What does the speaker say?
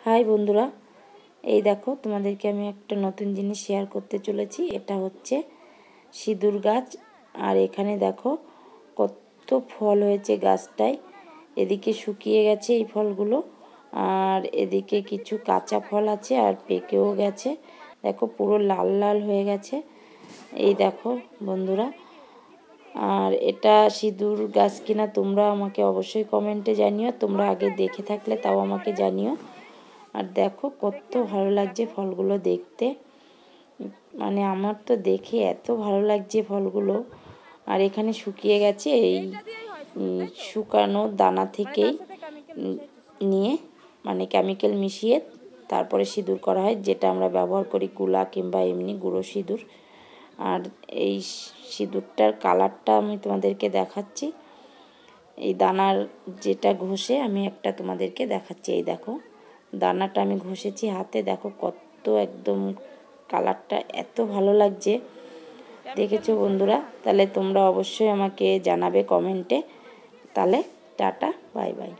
High বন্ধুরা, এই দেখো তোমাদেরকে আমি একটা নতুন জিনিস শেয়ার করতে চলেছি। এটা হচ্ছে সিঁদুর গাছ। আর এখানে দেখো কত ফল হয়েছে গাছটায়। এদিকে শুকিয়ে গেছে এই ফলগুলো, আর এদিকে কিছু কাঁচা ফল আছে আর পেকেও গেছে। দেখো পুরো লাল লাল হয়ে গেছে। এই দেখো বন্ধুরা, আর এটা সিঁদুর গাছ কিনা তোমরা আমাকে অবশ্যই কমেন্টে জানিও। তোমরা আগে দেখে থাকলে তাও আমাকে জানিও। আর দেখো কত ভালো লাগছে ফলগুলো দেখতে, মানে আমার তো দেখে এত ভালো লাগছে ফলগুলো। আর এখানে শুকিয়ে গেছে, এই শুকানো দানা থেকেই নিয়ে মানে কেমিক্যাল মিশিয়ে তারপরে সিঁদুর করা হয়, যেটা আমরা ব্যবহার করি কুলা কিংবা এমনি গুঁড়ো সিঁদুর। আর এই সিঁদুরটার কালারটা আমি তোমাদেরকে দেখাচ্ছি। এই দানার যেটা ঘষে আমি একটা তোমাদেরকে দেখাচ্ছি। এই দেখো দানাটা আমি ঘষেছি হাতে, দেখো কত একদম কালারটা এত ভালো লাগছে। দেখেছো বন্ধুরা? তাহলে তোমরা অবশ্যই আমাকে জানাবে কমেন্টে। তাহলে টাটা, বাই বাই।